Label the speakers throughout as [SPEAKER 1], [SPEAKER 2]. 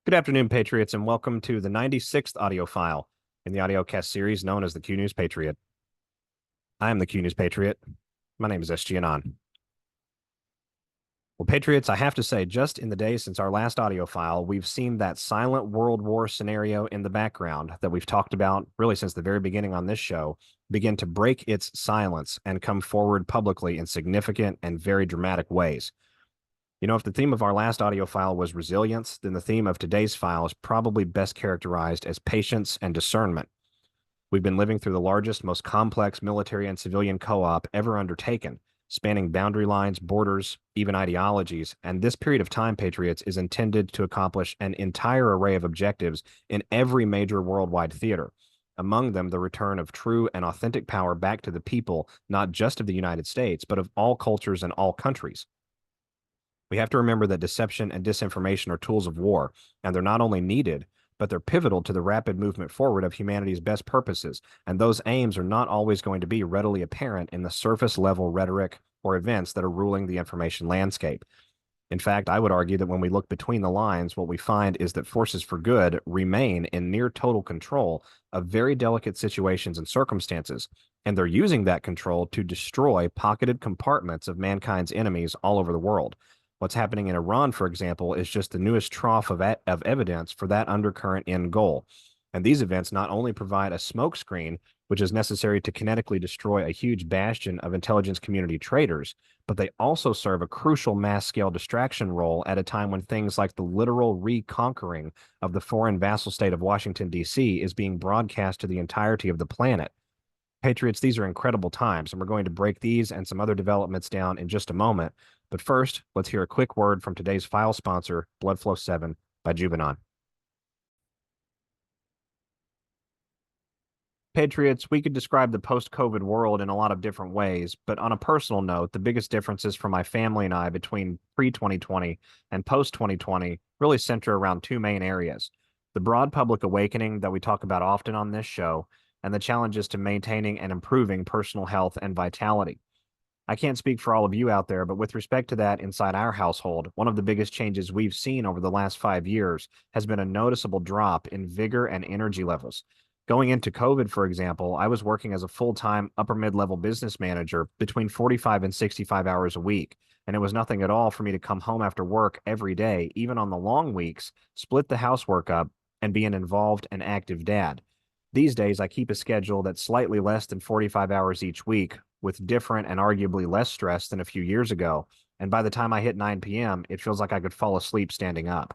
[SPEAKER 1] Good afternoon, Patriots, and welcome to the 96th audio file in the audiocast series known as the Q News Patriot. I am the Q News Patriot. My name is SGAnon. Well, Patriots, I have to say, just in the days since our last audio file, we've seen that silent World War scenario in the background that we've talked about really since the very beginning on this show begin to break its silence and come forward publicly in significant and very dramatic ways. You know, if the theme of our last audio file was resilience, then the theme of today's file is probably best characterized as patience and discernment. We've been living through the largest, most complex military and civilian co-op ever undertaken, spanning boundary lines, borders, even ideologies, and this period of time, Patriots, is intended to accomplish an entire array of objectives in every major worldwide theater. Among them, the return of true and authentic power back to the people, not just of the United States, but of all cultures and all countries. We have to remember that deception and disinformation are tools of war, and they're not only needed, but they're pivotal to the rapid movement forward of humanity's best purposes. And those aims are not always going to be readily apparent in the surface level rhetoric or events that are ruling the information landscape. In fact, I would argue that when we look between the lines, what we find is that forces for good remain in near total control of very delicate situations and circumstances, and they're using that control to destroy pocketed compartments of mankind's enemies all over the world. What's happening in Iran, for example, is just the newest trough of evidence for that undercurrent end goal. And these events not only provide a smokescreen, which is necessary to kinetically destroy a huge bastion of intelligence community traitors, but they also serve a crucial mass scale distraction role at a time when things like the literal reconquering of the foreign vassal state of Washington, D.C. is being broadcast to the entirety of the planet. Patriots, these are incredible times, and we're going to break these and some other developments down in just a moment. But first, let's hear a quick word from today's file sponsor, Bloodflow 7 by Juvenon. Patriots, we could describe the post-COVID world in a lot of different ways, but on a personal note, the biggest differences for my family and I between pre-2020 and post-2020 really center around two main areas: the broad public awakening that we talk about often on this show, and the challenges to maintaining and improving personal health and vitality. I can't speak for all of you out there, but with respect to that inside our household, one of the biggest changes we've seen over the last 5 years has been a noticeable drop in vigor and energy levels. Going into COVID, for example, I was working as a full-time upper mid-level business manager between 45 and 65 hours a week. And it was nothing at all for me to come home after work every day, even on the long weeks, split the housework up, and be an involved and active dad. These days, I keep a schedule that's slightly less than 45 hours each week, with different and arguably less stress than a few years ago. And by the time I hit 9 p.m., it feels like I could fall asleep standing up.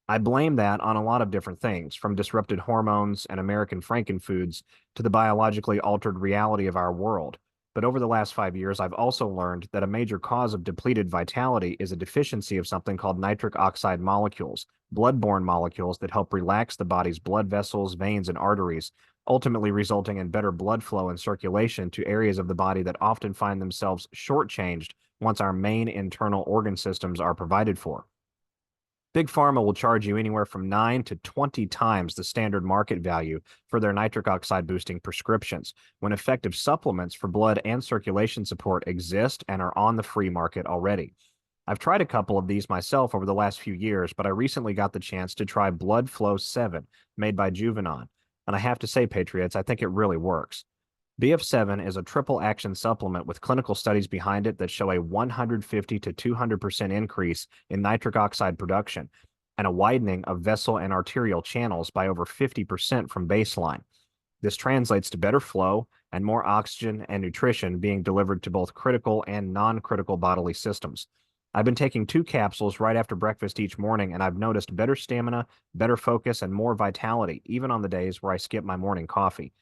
[SPEAKER 1] I blame that on a lot of different things, from disrupted hormones and American frankenfoods to the biologically altered reality of our world. But over the last 5 years, I've also learned that a major cause of depleted vitality is a deficiency of something called nitric oxide molecules, blood-borne molecules that help relax the body's blood vessels, veins, and arteries, ultimately resulting in better blood flow and circulation to areas of the body that often find themselves shortchanged once our main internal organ systems are provided for. Big Pharma will charge you anywhere from 9 to 20 times the standard market value for their nitric oxide boosting prescriptions, when effective supplements for blood and circulation support exist and are on the free market already. I've tried a couple of these myself over the last few years, but I recently got the chance to try Blood Flow 7, made by Juvenon. And I have to say, Patriots, I think it really works. BF7 is a triple action supplement with clinical studies behind it that show a 150 to 200% increase in nitric oxide production and a widening of vessel and arterial channels by over 50% from baseline. This translates to better flow and more oxygen and nutrition being delivered to both critical and non-critical bodily systems. I've been taking 2 capsules right after breakfast each morning, and I've noticed better stamina, better focus, and more vitality, even on the days where I skip my morning coffee.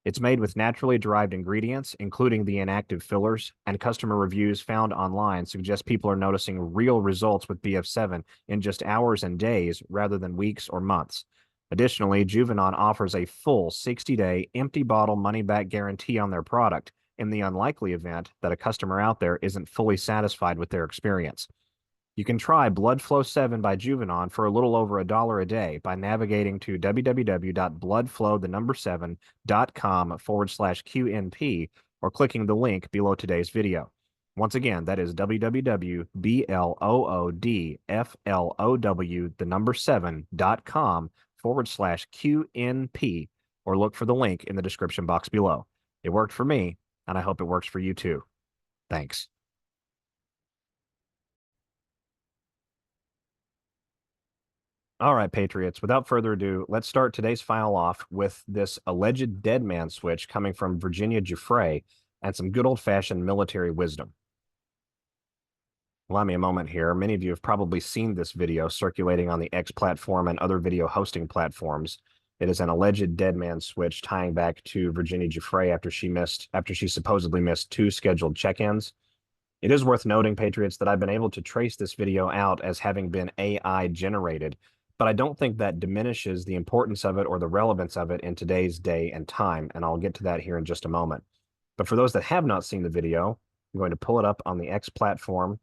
[SPEAKER 1] It's made with naturally derived ingredients, including the inactive fillers, and customer reviews found online suggest people are noticing real results with BF7 in just hours and days rather than weeks or months. Additionally, Juvenon offers a full 60-day empty bottle money-back guarantee on their product in the unlikely event that a customer out there isn't fully satisfied with their experience. You can try Blood Flow 7 by Juvenon for a little over $1 a day by navigating to www.bloodflow7.com/QNP or clicking the link below today's video. Once again, that is www.bloodflow7.com/QNP, or look for the link in the description box below. It worked for me, and I hope it works for you too. Thanks. All right, Patriots, without further ado, let's start today's file off with this alleged dead man switch coming from Virginia Giuffre and some good old-fashioned military wisdom. Allow me a moment here. Many of you have probably seen this video circulating on the X platform and other video hosting platforms. It is an alleged dead man switch tying back to Virginia Giuffre after she supposedly missed 2 scheduled check-ins. It is worth noting, Patriots, that I've been able to trace this video out as having been AI generated, but I don't think that diminishes the importance of it or the relevance of it in today's day and time, and I'll get to that here in just a moment. But for those that have not seen the video, I'm going to pull it up on the X platform.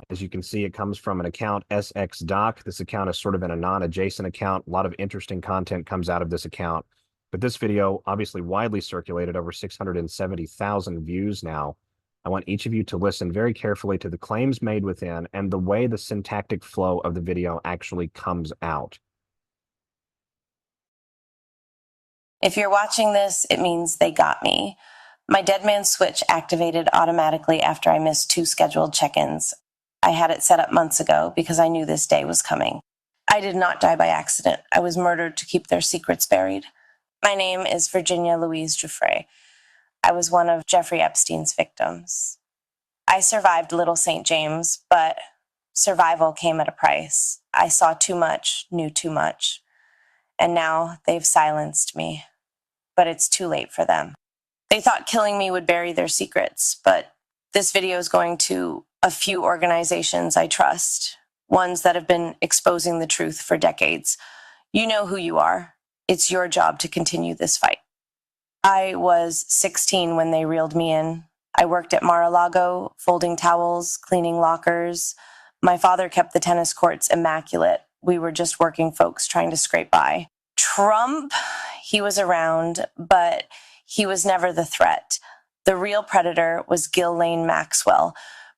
[SPEAKER 1] As you can see, it comes from an account, SXDoc. This account is sort of an Anon adjacent account. A lot of interesting content comes out of this account. But this video, obviously widely circulated, over 670,000 views now. I want each of you to listen very carefully to the claims made within and the way the syntactic flow of the video actually comes out.
[SPEAKER 2] If you're watching this, it means they got me. My dead man switch activated automatically after I missed 2 scheduled check-ins. I had it set up months ago because I knew this day was coming. I did not die by accident. I was murdered to keep their secrets buried. My name is Virginia Louise Giuffre. I was one of Jeffrey Epstein's victims. I survived Little St. James, but survival came at a price. I saw too much, knew too much, and now they've silenced me. But it's too late for them. They thought killing me would bury their secrets, but this video is going to a few organizations I trust, ones that have been exposing the truth for decades. You know who you are. It's your job to continue this fight. I was 16 when they reeled me in. I worked at Mar-a-Lago, folding towels, cleaning lockers. My father kept the tennis courts immaculate. We were just working folks trying to scrape by. Trump, he was around, but he was never the threat. The real predator was Ghislaine Maxwell,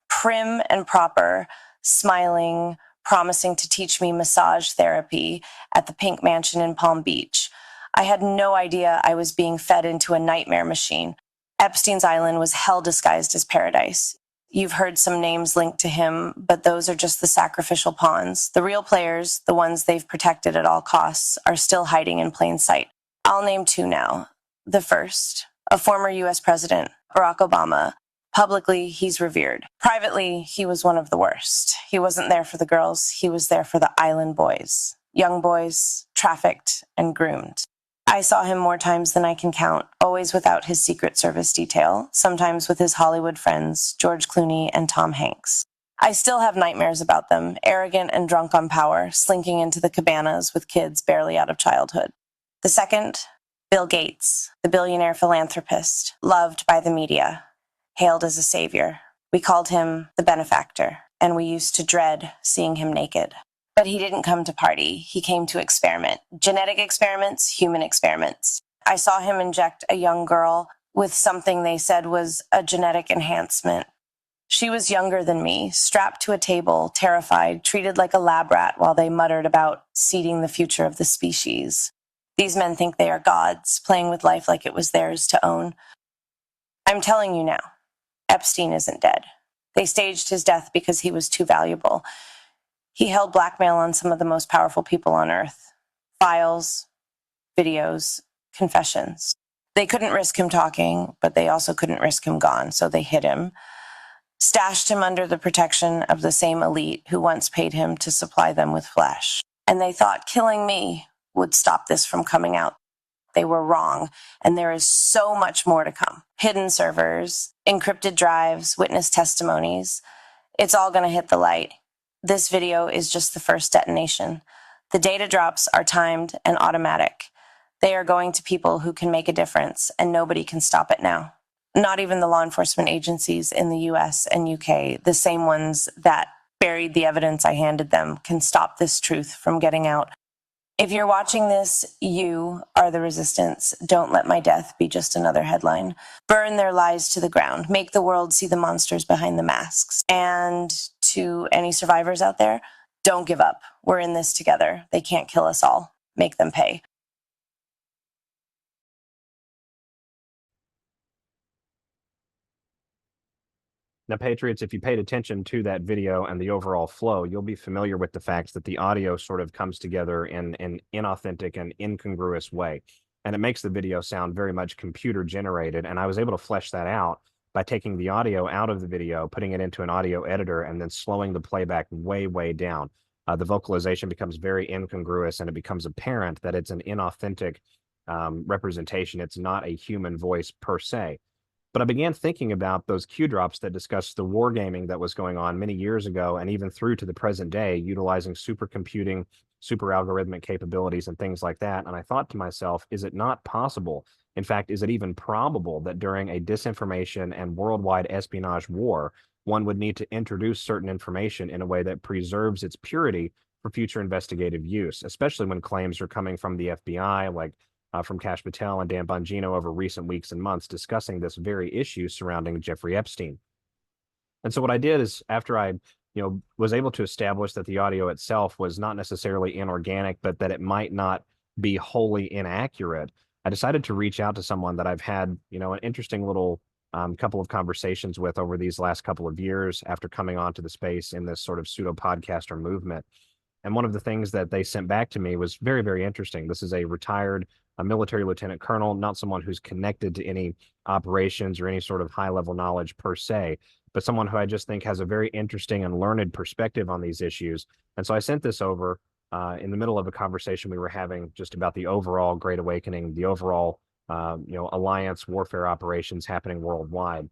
[SPEAKER 2] prim and proper, smiling, promising to teach me massage therapy at the Pink Mansion in Palm Beach. I had no idea I was being fed into a nightmare machine. Epstein's Island was hell disguised as paradise. You've heard some names linked to him, but those are just the sacrificial pawns. The real players, the ones they've protected at all costs, are still hiding in plain sight. I'll name 2 now. The first, a former U.S. president, Barack Obama. Publicly, he's revered. Privately, he was one of the worst. He wasn't there for the girls. He was there for the island boys. Young boys, trafficked and groomed. I saw him more times than I can count, always without his Secret Service detail, sometimes with his Hollywood friends, George Clooney and Tom Hanks. I still have nightmares about them, arrogant and drunk on power, slinking into the cabanas with kids barely out of childhood. The second, Bill Gates, the billionaire philanthropist, loved by the media, hailed as a savior. We called him the benefactor, and we used to dread seeing him naked. But he didn't come to party. He came to experiment. Genetic experiments, human experiments. I saw him inject a young girl with something they said was a genetic enhancement. She was younger than me, strapped to a table, terrified, treated like a lab rat while they muttered about seeding the future of the species. These men think they are gods, playing with life like it was theirs to own. I'm telling you now, Epstein isn't dead. They staged his death because he was too valuable. He held blackmail on some of the most powerful people on earth. Files, videos, confessions. They couldn't risk him talking, but they also couldn't risk him gone, so they hid him. Stashed him under the protection of the same elite who once paid him to supply them with flesh. And they thought killing me would stop this from coming out. They were wrong, and there is so much more to come. Hidden servers, encrypted drives, witness testimonies. It's all going to hit the light. This video is just the first detonation. The data drops are timed and automatic. They are going to people who can make a difference, and nobody can stop it now. Not even the law enforcement agencies in the US and UK, the same ones that buried the evidence I handed them, can stop this truth from getting out. If you're watching this, you are the resistance. Don't let my death be just another headline. Burn their lies to the ground. Make the world see the monsters behind the masks. And to any survivors out there, don't give up. We're in this together. They can't kill us all. Make them pay.
[SPEAKER 1] Now, Patriots, if you paid attention to that video and the overall flow, you'll be familiar with the fact that the audio sort of comes together in an inauthentic and incongruous way. And it makes the video sound very much computer generated. And I was able to flesh that out by taking the audio out of the video, putting it into an audio editor, and then slowing the playback way, way down. The vocalization becomes very incongruous, and it becomes apparent that it's an inauthentic representation. It's not a human voice per se. But I began thinking about those Q drops that discussed the wargaming that was going on many years ago and even through to the present day, utilizing supercomputing, super algorithmic capabilities, and things like that. And I thought to myself, is it not possible? In fact, is it even probable that during a disinformation and worldwide espionage war, one would need to introduce certain information in a way that preserves its purity for future investigative use, especially when claims are coming from the FBI, like from Kash Patel and Dan Bongino over recent weeks and months discussing this very issue surrounding Jeffrey Epstein. And so what I did is after I was able to establish that the audio itself was not necessarily inorganic, but that it might not be wholly inaccurate, I decided to reach out to someone that I've had, an interesting little couple of conversations with over these last couple of years after coming onto the space in this sort of pseudo podcaster movement. And one of the things that they sent back to me was very, very interesting. This is a military lieutenant colonel, not someone who's connected to any operations or any sort of high level knowledge per se, but someone who I just think has a very interesting and learned perspective on these issues. And so I sent this over in the middle of a conversation we were having just about the overall Great Awakening, the overall, alliance warfare operations happening worldwide.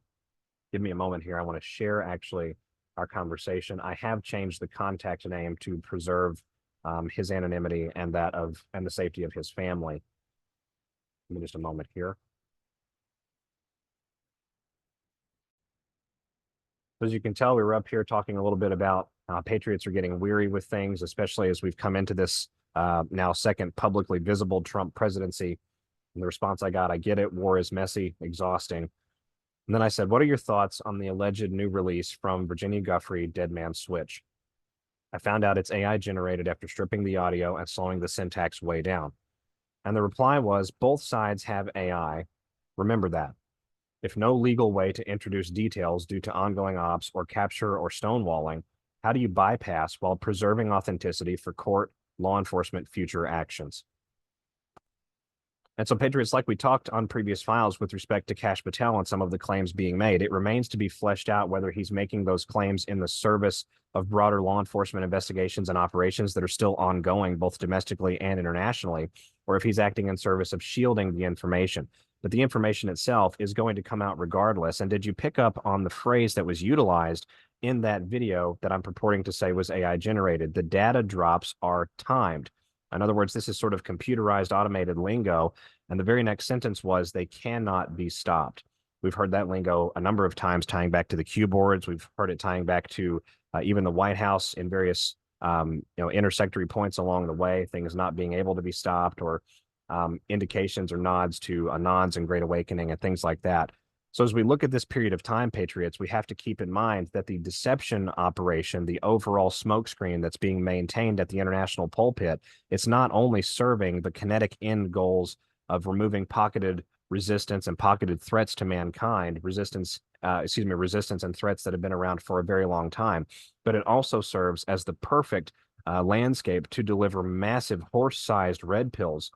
[SPEAKER 1] Give me a moment here. I want to share actually our conversation. I have changed the contact name to preserve his anonymity and the safety of his family. Give me just a moment here. As you can tell, we were up here talking a little bit about Patriots are getting weary with things, especially as we've come into this now second publicly visible Trump presidency. And the response I got, I get it, war is messy, exhausting. And then I said, what are your thoughts on the alleged new release from Virginia Guffrey, Dead Man Switch? I found out it's AI generated after stripping the audio and slowing the syntax way down. And the reply was, both sides have AI. Remember that. If no legal way to introduce details due to ongoing ops or capture or stonewalling, how do you bypass while preserving authenticity for court, law enforcement, future actions? And so, Patriots, like we talked on previous files with respect to Kash Patel and some of the claims being made, it remains to be fleshed out whether he's making those claims in the service of broader law enforcement investigations and operations that are still ongoing, both domestically and internationally, or if he's acting in service of shielding the information. But the information itself is going to come out regardless. And did you pick up on the phrase that was utilized in that video that I'm purporting to say was AI generated? The data drops are timed. In other words, this is sort of computerized automated lingo. And the very next sentence was, they cannot be stopped. We've heard that lingo a number of times tying back to the Q boards. We've heard it tying back to even the White House in various intersectory points along the way, things not being able to be stopped, or indications or nods to Anons and Great Awakening and things like that. So as we look at this period of time, Patriots, we have to keep in mind that the deception operation, the overall smokescreen that's being maintained at the international pulpit, it's not only serving the kinetic end goals of removing pocketed resistance and pocketed threats to mankind, resistance and threats that have been around for a very long time, but it also serves as the perfect landscape to deliver massive horse-sized red pills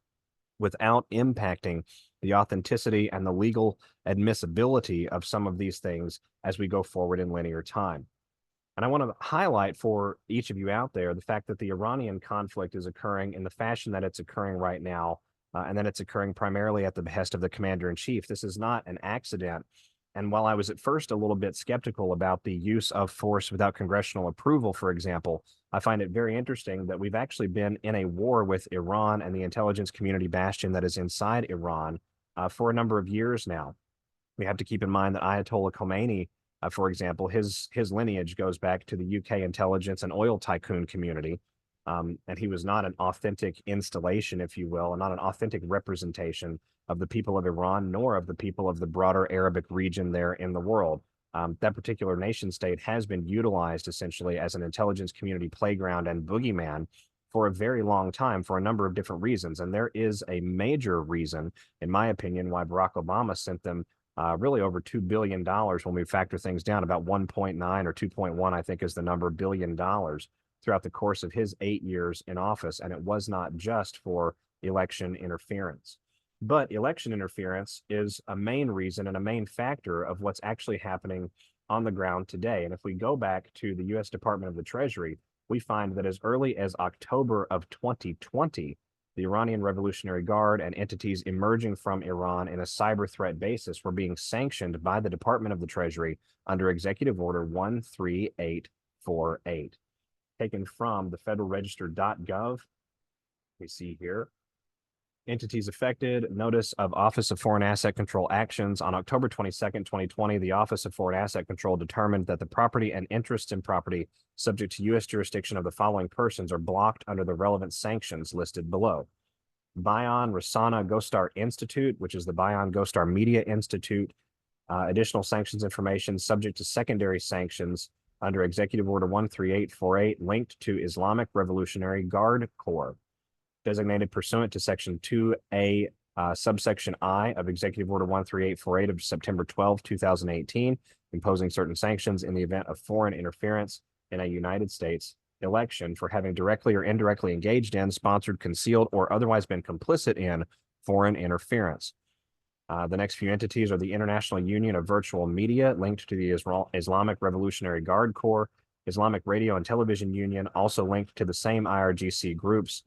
[SPEAKER 1] without impacting the authenticity and the legal admissibility of some of these things as we go forward in linear time. And I want to highlight for each of you out there the fact that the Iranian conflict is occurring in the fashion that it's occurring right now, and that it's occurring primarily at the behest of the commander-in-chief. This is not an accident. And while I was at first a little bit skeptical about the use of force without congressional approval, for example, I find it very interesting that we've actually been in a war with Iran and the intelligence community bastion that is inside Iran for a number of years now. We have to keep in mind that Ayatollah Khomeini, for example, his lineage goes back to the UK intelligence and oil tycoon community. And he was not an authentic installation, if you will, and not an authentic representation of the people of Iran, nor of the people of the broader Arabic region there in the world. That particular nation state has been utilized essentially as an intelligence community playground and boogeyman for a very long time for a number of different reasons. And there is a major reason, in my opinion, why Barack Obama sent them really over $2 billion when we factor things down, about 1.9 or 2.1, I think is the number, billion dollars throughout the course of his 8 years in office. And it was not just for election interference. But election interference is a main reason and a main factor of what's actually happening on the ground today. And if we go back to the U.S. Department of the Treasury, we find that as early as October of 2020, the Iranian Revolutionary Guard and entities emerging from Iran in a cyber threat basis were being sanctioned by the Department of the Treasury under Executive Order 13848, taken from the federalregister.gov. We see here. Entities affected, notice of Office of Foreign Asset Control actions. On October 22nd, 2020, the Office of Foreign Asset Control determined that the property and interests in property subject to U.S. jurisdiction of the following persons are blocked under the relevant sanctions listed below. Bayan Rasana Gostar Institute, which is the Bayan Gostar Media Institute. Additional sanctions information subject to secondary sanctions under Executive Order 13848 linked to Islamic Revolutionary Guard Corps, designated pursuant to Section 2A, subsection I of Executive Order 13848 of September 12, 2018, imposing certain sanctions in the event of foreign interference in a United States election for having directly or indirectly engaged in, sponsored, concealed, or otherwise been complicit in foreign interference. The next few entities are the International Union of Virtual Media, linked to the Islamic Revolutionary Guard Corps, Islamic Radio and Television Union, also linked to the same IRGC groups,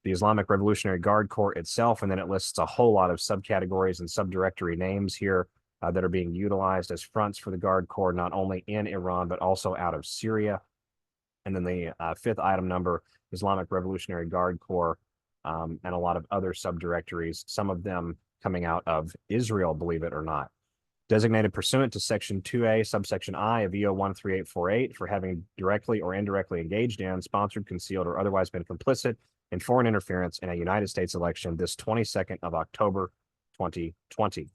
[SPEAKER 1] the Islamic Revolutionary Guard Corps itself, and then it lists a whole lot of subcategories and subdirectory names here that are being utilized as fronts for the Guard Corps, not only in Iran, but also out of Syria. And then the fifth item number, Islamic Revolutionary Guard Corps, and a lot of other subdirectories, some of them coming out of Israel, believe it or not. Designated pursuant to Section 2A, subsection I of EO 13848 for having directly or indirectly engaged in, sponsored, concealed, or otherwise been complicit in foreign interference in a United States election this 22nd of October, 2020.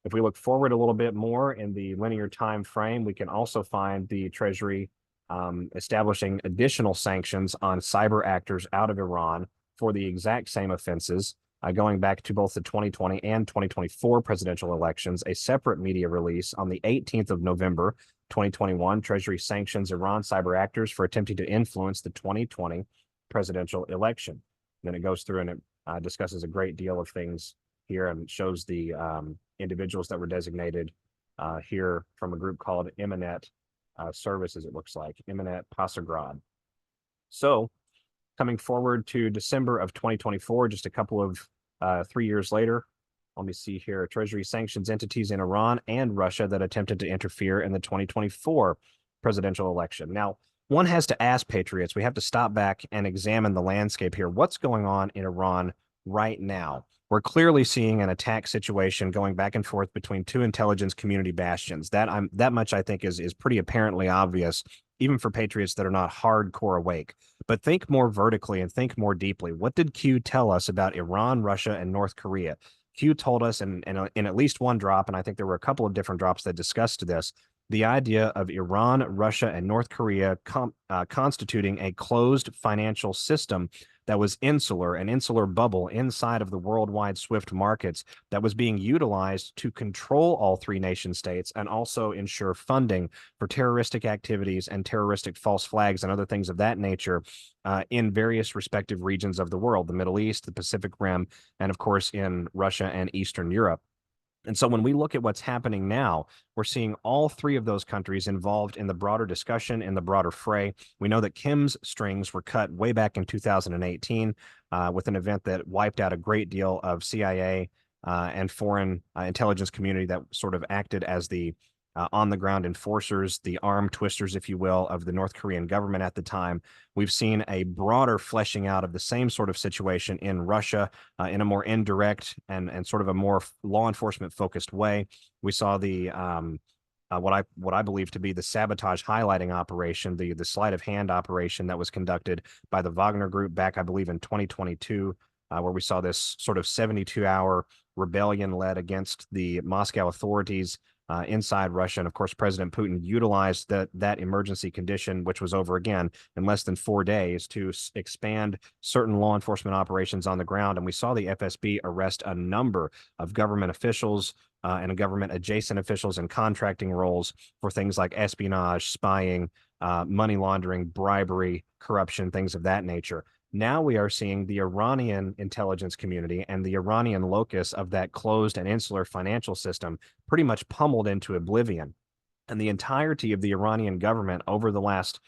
[SPEAKER 1] If we look forward a little bit more in the linear time frame, we can also find the Treasury establishing additional sanctions on cyber actors out of Iran for the exact same offenses, going back to both the 2020 and 2024 presidential elections. A separate media release on the 18th of November, 2021, Treasury sanctions Iran cyber actors for attempting to influence the 2020 presidential election. Then it goes through and it discusses a great deal of things here and shows the individuals that were designated here from a group called Emanet Services, it looks like, Emanet Pasograd. So coming forward to December of 2024, just a couple of 3 years later, let me see here, Treasury sanctions entities in Iran and Russia that attempted to interfere in the 2024 presidential election. Now, one has to ask, Patriots, we have to stop back and examine the landscape here. What's going on in Iran right now? We're clearly seeing an attack situation going back and forth between two intelligence community bastions. That much I think is pretty apparently obvious, even for Patriots that are not hardcore awake. But think more vertically and think more deeply. What did Q tell us about Iran, Russia, and North Korea? Q told us in at least one drop, and I think there were a couple of different drops that discussed this, the idea of Iran, Russia, and North Korea constituting a closed financial system that was insular, an insular bubble inside of the worldwide SWIFT markets that was being utilized to control all three nation states and also ensure funding for terroristic activities and terroristic false flags and other things of that nature in various respective regions of the world, the Middle East, the Pacific Rim, and of course in Russia and Eastern Europe. And so when we look at what's happening now, we're seeing all three of those countries involved in the broader discussion, in the broader fray. We know that Kim's strings were cut way back in 2018 with an event that wiped out a great deal of CIA and foreign intelligence community that sort of acted as the on-the-ground enforcers, the arm twisters, if you will, of the North Korean government at the time. We've seen a broader fleshing out of the same sort of situation in Russia in a more indirect and sort of a more law enforcement focused way. We saw the what I believe to be the sabotage highlighting operation, the sleight of hand operation that was conducted by the Wagner Group back, I believe, in 2022, where we saw this sort of 72-hour rebellion led against the Moscow authorities inside Russia. And of course, President Putin utilized that emergency condition, which was over again in less than 4 days, to expand certain law enforcement operations on the ground. And we saw the FSB arrest a number of government officials and government adjacent officials in contracting roles for things like espionage, spying, money laundering, bribery, corruption, things of that nature. Now we are seeing the Iranian intelligence community and the Iranian locus of that closed and insular financial system pretty much pummeled into oblivion. And the entirety of the Iranian government over the last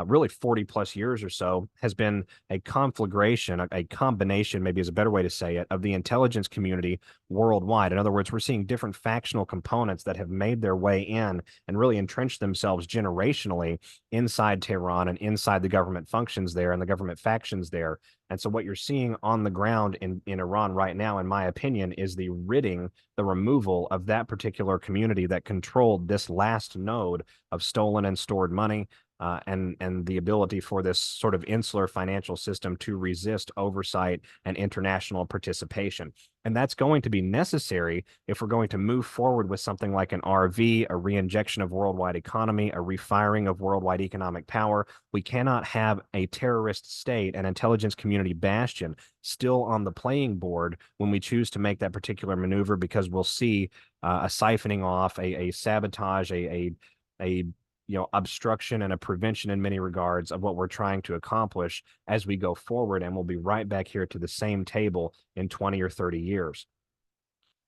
[SPEAKER 1] really 40 plus years or so has been a conflagration, a combination, maybe is a better way to say it, of the intelligence community worldwide. In other words, we're seeing different factional components that have made their way in and really entrenched themselves generationally inside Tehran and inside the government functions there and the government factions there. And so what you're seeing on the ground in Iran right now, in my opinion, is the removal of that particular community that controlled this last node of stolen and stored money, and the ability for this sort of insular financial system to resist oversight and international participation. And that's going to be necessary if we're going to move forward with something like an RV, a reinjection of worldwide economy, a refiring of worldwide economic power. We cannot have a terrorist state, an intelligence community bastion, still on the playing board when we choose to make that particular maneuver, because we'll see a siphoning off, a sabotage, a obstruction and a prevention in many regards of what we're trying to accomplish as we go forward. And we'll be right back here to the same table in 20 or 30 years.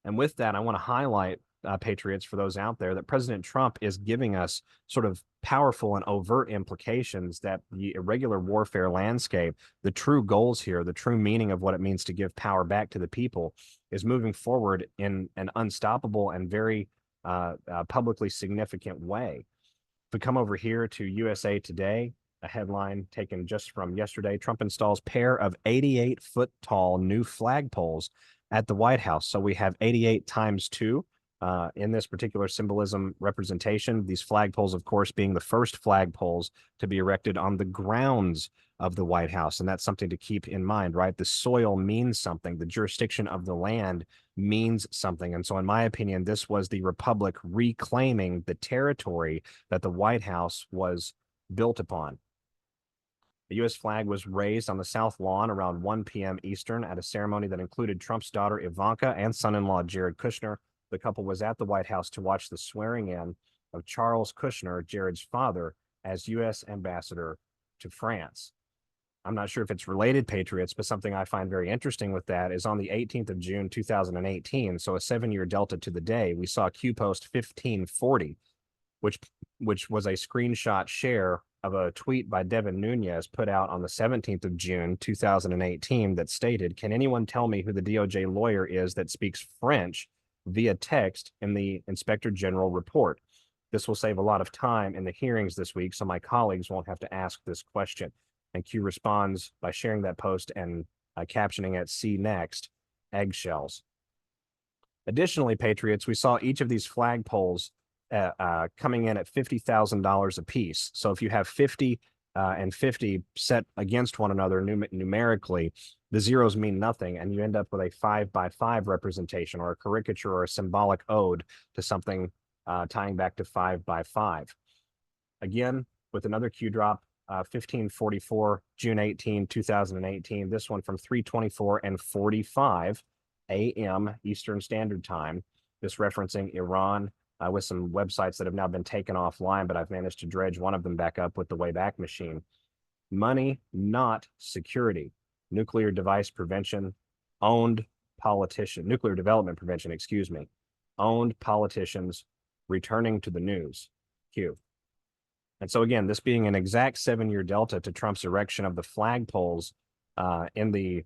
[SPEAKER 1] And with that, I want to highlight, Patriots, for those out there, that President Trump is giving us sort of powerful and overt implications that the irregular warfare landscape, the true goals here, the true meaning of what it means to give power back to the people, is moving forward in an unstoppable and very publicly significant way. If we come over here to USA Today, a headline taken just from yesterday: Trump installs pair of 88-foot tall new flagpoles at the White House. So we have 88 times 2 in this particular symbolism representation. These flagpoles, of course, being the first flagpoles to be erected on the grounds of the White House. And that's something to keep in mind, right? The soil means something. The jurisdiction of the land means something. And so, in my opinion, this was the Republic reclaiming the territory that the White House was built upon. The U.S. flag was raised on the South Lawn around 1 p.m. Eastern at a ceremony that included Trump's daughter Ivanka and son-in-law Jared Kushner. The couple was at the White House to watch the swearing in of Charles Kushner, Jared's father, as U.S. ambassador to France. I'm not sure if it's related, Patriots, but something I find very interesting with that is on the 18th of June, 2018, so a 7-year delta to the day, we saw Q post 1540, which was a screenshot share of a tweet by Devin Nunes put out on the 17th of June, 2018, that stated, "Can anyone tell me who the DOJ lawyer is that speaks French via text in the Inspector General report? This will save a lot of time in the hearings this week, so my colleagues won't have to ask this question." And Q responds by sharing that post and captioning it, "See next, eggshells." Additionally, Patriots, we saw each of these flagpoles coming in at $50,000 a piece. So if you have 50 and 50 set against one another numerically, the zeros mean nothing, and you end up with a 5x5 representation, or a caricature or a symbolic ode to something tying back to 5x5. Again, with another Q drop, 1544, June 18, 2018, this one from 3:24 and 45 a.m. Eastern Standard Time, this referencing Iran, with some websites that have now been taken offline, but I've managed to dredge one of them back up with the Wayback Machine. Money, not security. Nuclear device prevention, owned politician, nuclear development prevention, excuse me, owned politicians returning to the news. Q. And so again, this being an exact 7-year delta to Trump's erection of the flagpoles on the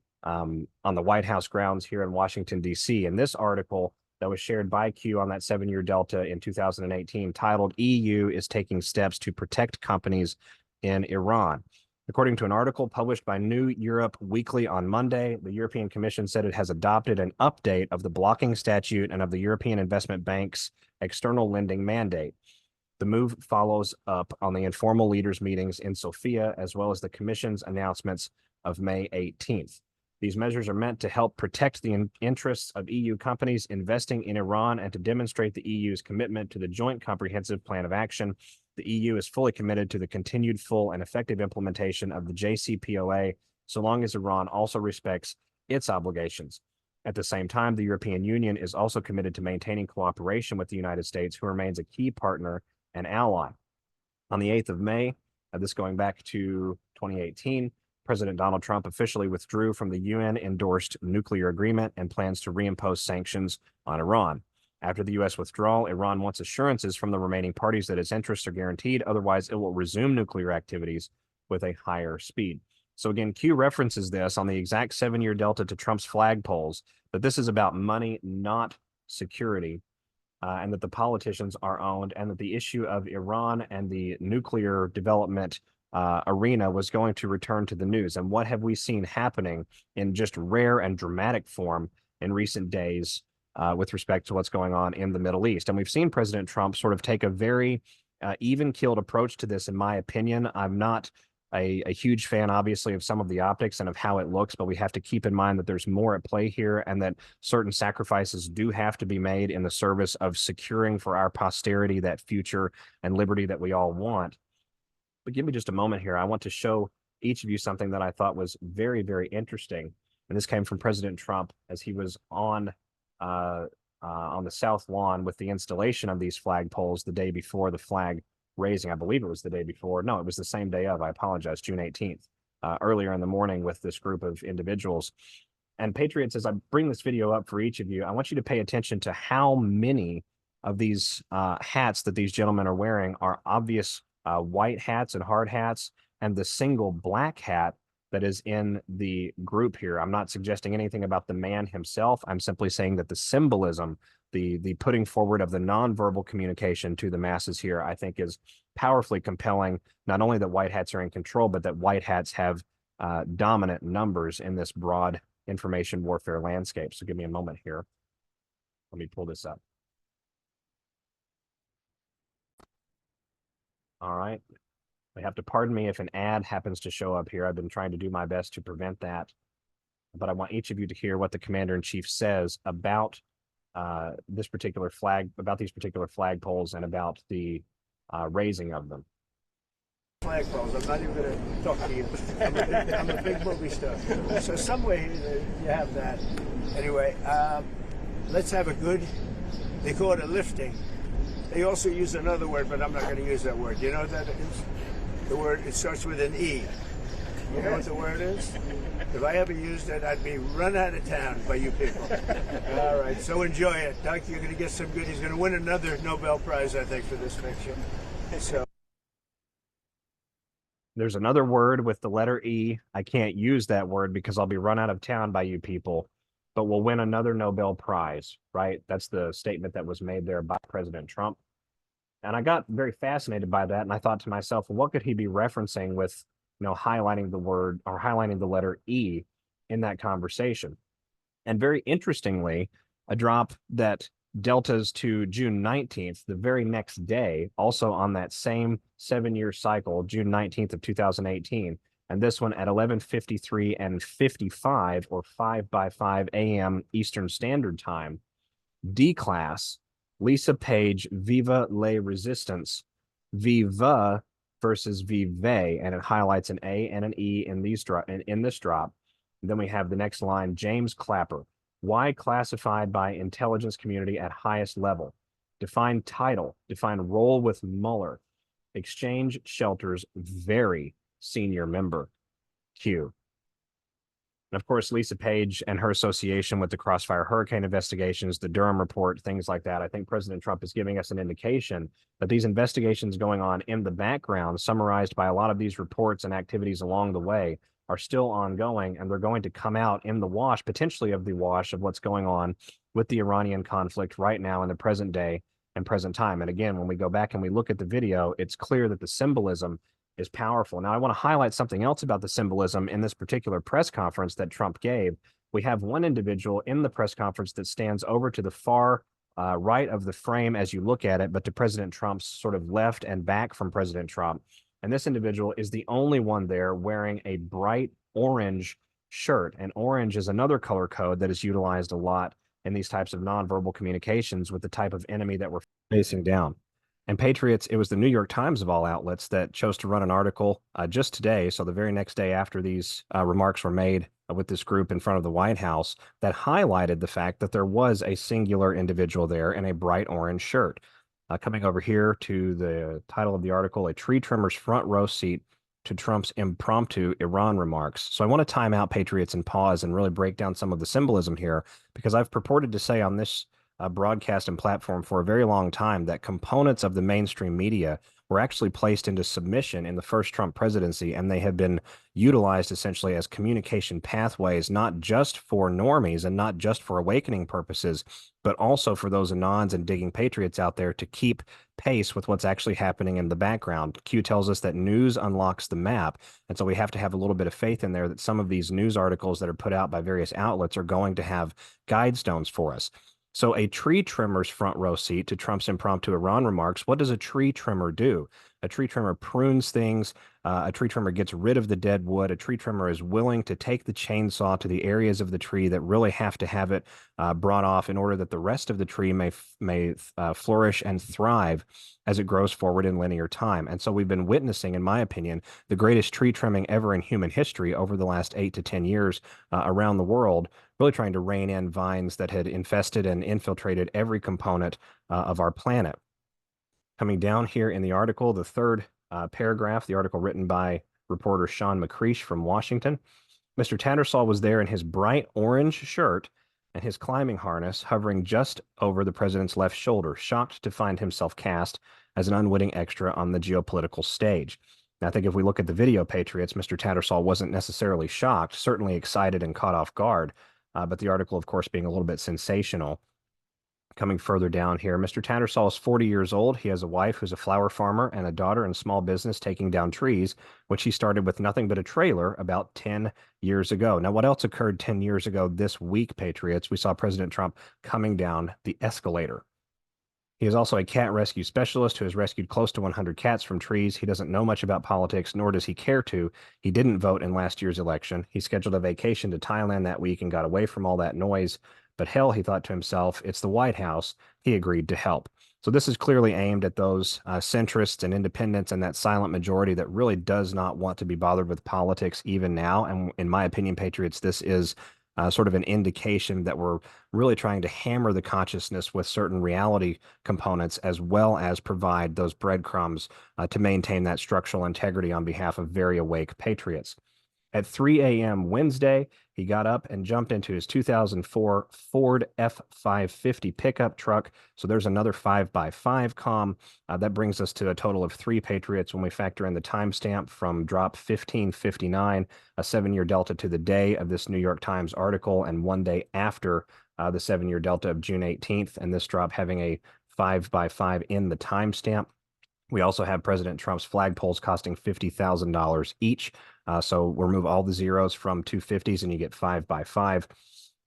[SPEAKER 1] White House grounds here in Washington, D.C. And this article that was shared by Q on that 7-year delta in 2018, titled "EU is taking steps to protect companies in Iran." According to an article published by New Europe Weekly on Monday, the European Commission said it has adopted an update of the blocking statute and of the European Investment Bank's external lending mandate. The move follows up on the informal leaders' meetings in Sofia, as well as the Commission's announcements of May 18th. These measures are meant to help protect the interests of EU companies investing in Iran and to demonstrate the EU's commitment to the Joint Comprehensive Plan of Action. The EU is fully committed to the continued full and effective implementation of the JCPOA, so long as Iran also respects its obligations. At the same time, the European Union is also committed to maintaining cooperation with the United States, who remains a key partner and ally. On the 8th of May, this going back to 2018, President Donald Trump officially withdrew from the UN-endorsed nuclear agreement and plans to reimpose sanctions on Iran. After the U.S. withdrawal, Iran wants assurances from the remaining parties that its interests are guaranteed. Otherwise, it will resume nuclear activities with a higher speed. So again, Q references this on the exact 7-year delta to Trump's flagpoles, that this is about money, not security, and that the politicians are owned, and that the issue of Iran and the nuclear development arena was going to return to the news. And what have we seen happening in just rare and dramatic form in recent days with respect to what's going on in the Middle East? And we've seen President Trump sort of take a very even-keeled approach to this, in my opinion. I'm not a huge fan, obviously, of some of the optics and of how it looks, but we have to keep in mind that there's more at play here and that certain sacrifices do have to be made in the service of securing for our posterity that future and liberty that we all want. But give me just a moment here. I want to show each of you something that I thought was very, very interesting. And this came from President Trump as he was on the South Lawn with the installation of these flagpoles the day before the flag raising. I believe it was the day before. No, it was the same day of. I apologize, June 18th, earlier in the morning with this group of individuals. And Patriots, as I bring this video up for each of you, I want you to pay attention to how many of these hats that these gentlemen are wearing are obvious white hats and hard hats, and the single black hat that is in the group here. I'm not suggesting anything about the man himself. I'm simply saying that the symbolism, the putting forward of the nonverbal communication to the masses here, I think is powerfully compelling. Not only that white hats are in control, but that white hats have dominant numbers in this broad information warfare landscape. So give me a moment here. Let me pull this up. All right. You have to pardon me if an ad happens to show up here. I've been trying to do my best to prevent that. But I want each of you to hear what the commander-in-chief says about this particular flag, about these particular flagpoles, and about the raising of them.
[SPEAKER 3] Flagpoles. I'm not even going to talk to you. I'm a big movie star. So somewhere you have that. Anyway, let's have a good, they call it a lifting. They also use another word, but I'm not going to use that word. You know what that is? The word, it starts with an E. You know what the word is? If I ever used it, I'd be run out of town by you people. All right, so enjoy it. Doc, you're going to get some good. He's going to win another Nobel Prize, I think, for this picture. So.
[SPEAKER 1] There's another word with the letter E. I can't use that word because I'll be run out of town by you people, but we'll win another Nobel Prize, right? That's the statement that was made there by President Trump. And I got very fascinated by that, and I thought to myself, well, what could he be referencing with, highlighting the word or highlighting the letter E in that conversation? And very interestingly, a drop that deltas to June 19th, the very next day, also on that same 7-year cycle, June 19th of 2018, and this one at 11:53 and 55, or 5 a.m. Eastern Standard Time, D-class, Lisa Page, Viva la Resistance, Viva versus Vive, and it highlights an A and an E in this drop. And then we have the next line, James Clapper, why classified by intelligence community at highest level? Define title, define role with Mueller, exchange shelters, very senior member, Q. And of course, Lisa Page and her association with the Crossfire Hurricane investigations, the Durham report, things like that. I think President Trump is giving us an indication that these investigations going on in the background, summarized by a lot of these reports and activities along the way, are still ongoing, and they're going to come out in the wash, potentially of the wash of what's going on with the Iranian conflict right now in the present day and present time. And again, when we go back and we look at the video, it's clear that the symbolism is powerful. Now, I want to highlight something else about the symbolism in this particular press conference that Trump gave. We have one individual in the press conference that stands over to the far right of the frame as you look at it, but to President Trump's sort of left and back from President Trump. And this individual is the only one there wearing a bright orange shirt. And orange is another color code that is utilized a lot in these types of nonverbal communications with the type of enemy that we're facing down. And Patriots, it was the New York Times of all outlets that chose to run an article just today, so the very next day after these remarks were made with this group in front of the White House, that highlighted the fact that there was a singular individual there in a bright orange shirt. Coming over here to the title of the article, A Tree Trimmer's Front Row Seat to Trump's Impromptu Iran Remarks. So I want to time out, Patriots, and pause and really break down some of the symbolism here, because I've purported to say on this broadcast and platform for a very long time that components of the mainstream media were actually placed into submission in the first Trump presidency, and they have been utilized essentially as communication pathways, not just for normies and not just for awakening purposes, but also for those Anons and digging patriots out there to keep pace with what's actually happening in the background. Q tells us that news unlocks the map, and so we have to have a little bit of faith in there that some of these news articles that are put out by various outlets are going to have guide stones for us. So a tree trimmer's front row seat to Trump's impromptu Iran remarks. What does a tree trimmer do? A tree trimmer prunes things. A tree trimmer gets rid of the dead wood. A tree trimmer is willing to take the chainsaw to the areas of the tree that really have to have it brought off in order that the rest of the tree may flourish and thrive as it grows forward in linear time. And so we've been witnessing, in my opinion, the greatest tree trimming ever in human history over the last 8 to 10 years around the world, really trying to rein in vines that had infested and infiltrated every component of our planet. Coming down here in the article, the third paragraph, the article written by reporter Sean McCreesh from Washington. Mr. Tattersall was there in his bright orange shirt and his climbing harness hovering just over the president's left shoulder, shocked to find himself cast as an unwitting extra on the geopolitical stage. Now, I think if we look at the video, Patriots, Mr. Tattersall wasn't necessarily shocked, certainly excited and caught off guard, but the article, of course, being a little bit sensational. Coming further down here, Mr. Tattersall is 40 years old. He has a wife who's a flower farmer and a daughter in small business taking down trees, which he started with nothing but a trailer about 10 years ago. Now, what else occurred 10 years ago this week, Patriots? We saw President Trump coming down the escalator. He is also a cat rescue specialist who has rescued close to 100 cats from trees. He doesn't know much about politics, nor does he care to. He didn't vote in last year's election. He scheduled a vacation to Thailand that week and got away from all that noise. But hell, he thought to himself, it's the White House. He agreed to help. So this is clearly aimed at those centrists and independents and that silent majority that really does not want to be bothered with politics even now. And in my opinion, Patriots, this is sort of an indication that we're really trying to hammer the consciousness with certain reality components, as well as provide those breadcrumbs to maintain that structural integrity on behalf of very awake patriots. At 3 a.m. Wednesday, he got up and jumped into his 2004 Ford F550 pickup truck. So there's another 5x5 comm. That brings us to a total of 3 Patriots when we factor in the timestamp from drop 1559, a 7-year delta to the day of this New York Times article, and 1 day after the 7-year delta of June 18th, and this drop having a 5x5 in the timestamp. We also have President Trump's flagpoles costing $50,000 each. So we'll remove all the zeros from 250s and you get 5x5.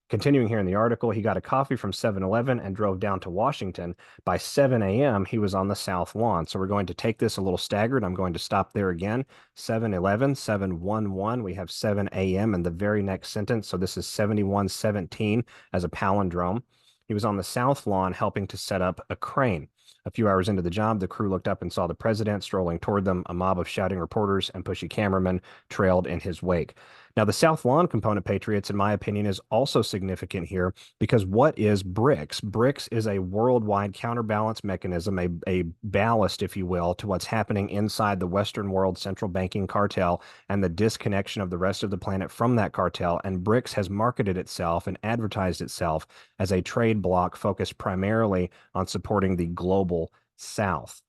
[SPEAKER 1] Continuing here in the article, he got a coffee from 7-Eleven and drove down to Washington. By 7 a.m., he was on the South Lawn. So we're going to take this a little staggered. I'm going to stop there again. 7-Eleven, 711. We have 7 a.m. in the very next sentence. So this is 7117 as a palindrome. He was on the South Lawn helping to set up a crane. A few hours into the job, the crew looked up and saw the president strolling toward them. A mob of shouting reporters and pushy cameramen trailed in his wake. Now, the South Lawn component, Patriots, in my opinion, is also significant here because what is BRICS? BRICS is a worldwide counterbalance mechanism, a ballast, if you will, to what's happening inside the Western world central banking cartel and the disconnection of the rest of the planet from that cartel. And BRICS has marketed itself and advertised itself as a trade bloc focused primarily on supporting the global South.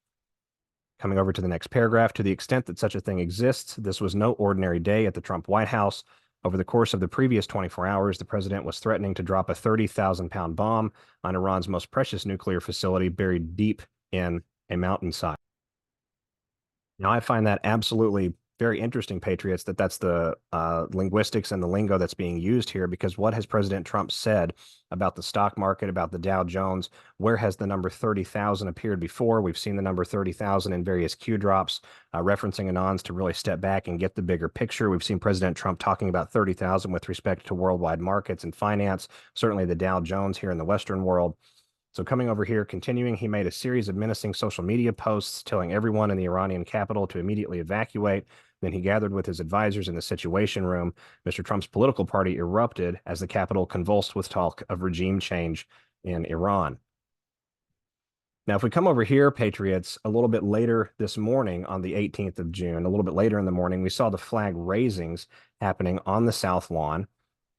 [SPEAKER 1] Coming over to the next paragraph, to the extent that such a thing exists, this was no ordinary day at the Trump White House. Over the course of the previous 24 hours, the president was threatening to drop a 30,000-pound bomb on Iran's most precious nuclear facility buried deep in a mountainside. Now, I find that absolutely very interesting, Patriots, that that's the linguistics and the lingo that's being used here, because what has President Trump said about the stock market, about the Dow Jones? Where has the number 30,000 appeared before? We've seen the number 30,000 in various Q drops, referencing Anons to really step back and get the bigger picture. We've seen President Trump talking about 30,000 with respect to worldwide markets and finance, certainly the Dow Jones here in the Western world. So coming over here, continuing, he made a series of menacing social media posts telling everyone in the Iranian capital to immediately evacuate. Then he gathered with his advisors in the Situation Room. Mr. Trump's political party erupted as the capital convulsed with talk of regime change in Iran. Now, if we come over here, Patriots, a little bit later this morning on the 18th of June, a little bit later in the morning, we saw the flag raisings happening on the South Lawn.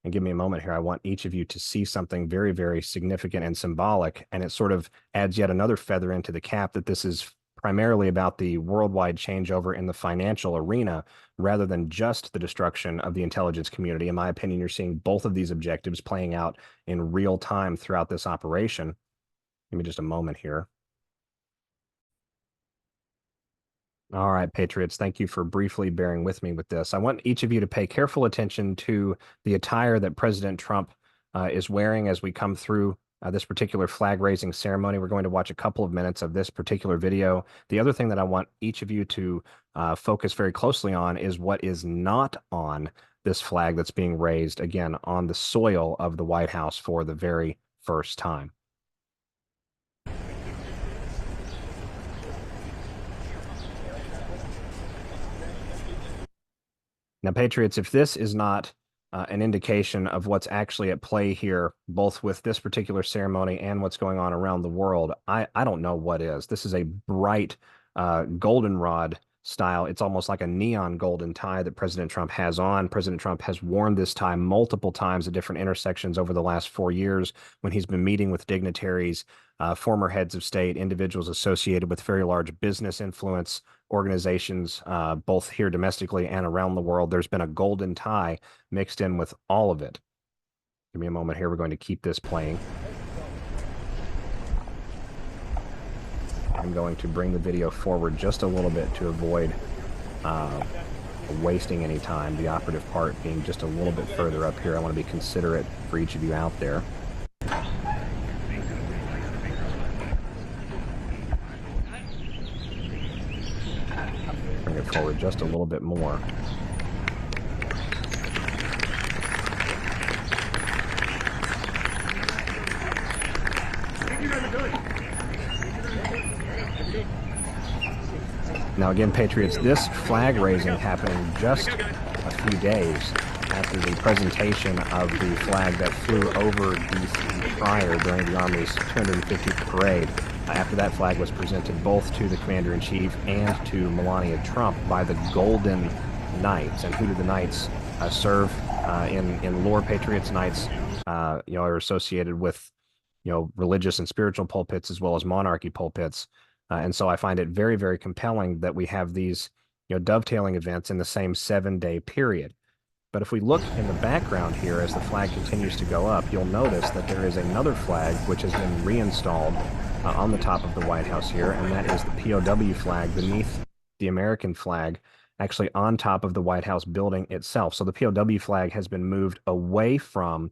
[SPEAKER 1] And give me a moment here. I want each of you to see something very, very significant and symbolic. And it sort of adds yet another feather into the cap that this is primarily about the worldwide changeover in the financial arena rather than just the destruction of the intelligence community. In my opinion, you're seeing both of these objectives playing out in real time throughout this operation. Give me just a moment here. All right, Patriots, thank you for briefly bearing with me with this. I want each of you to pay careful attention to the attire that President Trump is wearing as we come through this particular flag raising ceremony. We're going to watch a couple of minutes of this particular video. The other thing that I want each of you to focus very closely on is what is not on this flag that's being raised, again, on the soil of the White House for the very first time. Now, Patriots, if this is not an indication of what's actually at play here, both with this particular ceremony and what's going on around the world, I don't know what is. This is a bright goldenrod style. It's almost like a neon golden tie that President Trump has on. President Trump has worn this tie multiple times at different intersections over the last 4 years when he's been meeting with dignitaries, former heads of state, individuals associated with very large business influence, organizations, both here domestically and around the world. There's been a golden tie mixed in with all of it. Give me a moment here. We're going to keep this playing. I'm going to bring the video forward just a little bit to avoid wasting any time. The operative part being just a little bit further up here. I want to be considerate for each of you out there. Bring it forward just a little bit more. Now again, Patriots, this flag raising happening just a few days after the presentation of the flag that flew over D.C. prior during the Army's 250th parade. After that flag was presented both to the Commander-in-Chief and to Melania Trump by the Golden Knights. And who do the Knights serve in lore? Patriots, Knights, are associated with, religious and spiritual pulpits as well as monarchy pulpits. And so I find it very, very compelling that we have these, dovetailing events in the same 7-day period. But if we look in the background here as the flag continues to go up, you'll notice that there is another flag which has been reinstalled on the top of the White House here, and that is the POW flag beneath the American flag, actually on top of the White House building itself. So the POW flag has been moved away from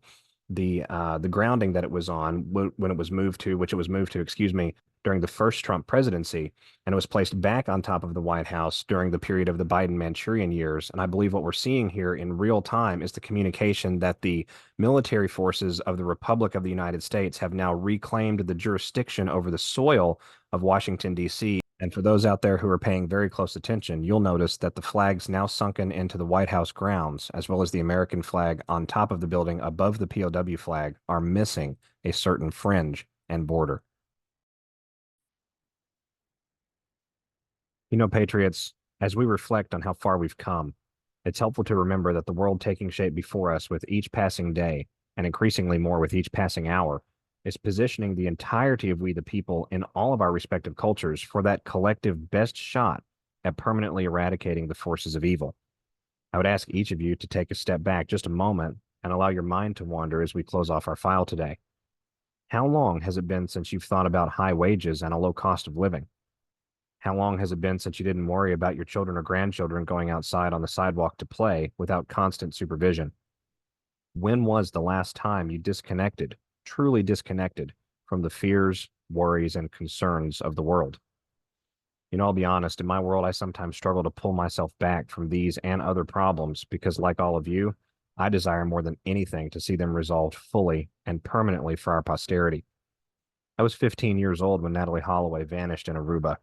[SPEAKER 1] the grounding that it was on when it was moved to, during the first Trump presidency, and it was placed back on top of the White House during the period of the Biden-Manchurian years. And I believe what we're seeing here in real time is the communication that the military forces of the Republic of the United States have now reclaimed the jurisdiction over the soil of Washington, D.C. And for those out there who are paying very close attention, you'll notice that the flags now sunken into the White House grounds, as well as the American flag on top of the building above the POW flag, are missing a certain fringe and border. Patriots, as we reflect on how far we've come, it's helpful to remember that the world taking shape before us with each passing day, and increasingly more with each passing hour, is positioning the entirety of we the people in all of our respective cultures for that collective best shot at permanently eradicating the forces of evil. I would ask each of you to take a step back just a moment and allow your mind to wander as we close off our file today. How long has it been since you've thought about high wages and a low cost of living? How long has it been since you didn't worry about your children or grandchildren going outside on the sidewalk to play without constant supervision? When was the last time you disconnected, truly disconnected, from the fears, worries, and concerns of the world? I'll be honest, in my world, I sometimes struggle to pull myself back from these and other problems because, like all of you, I desire more than anything to see them resolved fully and permanently for our posterity. I was 15 years old when Natalie Holloway vanished in Aruba,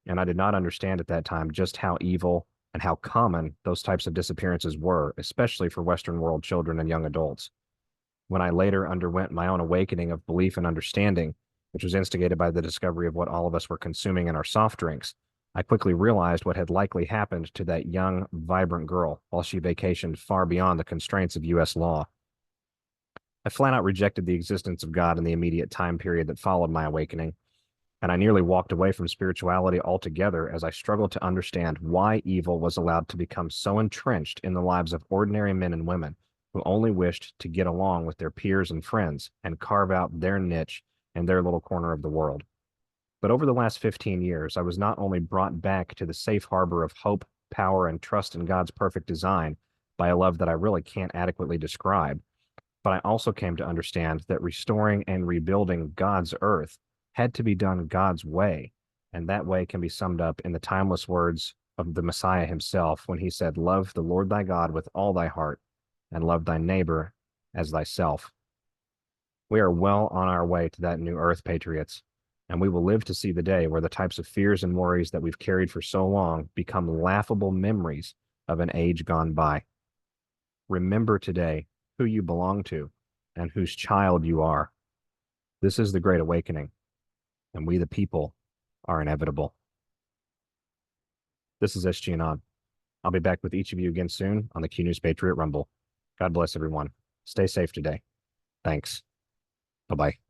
[SPEAKER 1] and I did not understand at that time just how evil and how common those types of disappearances were, especially for Western world children and young adults. When I later underwent my own awakening of belief and understanding, which was instigated by the discovery of what all of us were consuming in our soft drinks, I quickly realized what had likely happened to that young, vibrant girl while she vacationed far beyond the constraints of U.S. law. I flat out rejected the existence of God in the immediate time period that followed my awakening, and I nearly walked away from spirituality altogether as I struggled to understand why evil was allowed to become so entrenched in the lives of ordinary men and women who only wished to get along with their peers and friends and carve out their niche in their little corner of the world. But over the last 15 years, I was not only brought back to the safe harbor of hope, power, and trust in God's perfect design by a love that I really can't adequately describe, but I also came to understand that restoring and rebuilding God's earth had to be done God's way, and that way can be summed up in the timeless words of the Messiah himself when he said, "Love the Lord thy God with all thy heart, and love thy neighbor as thyself." We are well on our way to that new earth, patriots, and we will live to see the day where the types of fears and worries that we've carried for so long become laughable memories of an age gone by. Remember today who you belong to and whose child you are. This is the Great Awakening, and we the people are inevitable. This is SGAnon. I'll be back with each of you again soon on the Q News Patriot Rumble. God bless everyone. Stay safe today. Thanks. Bye-bye.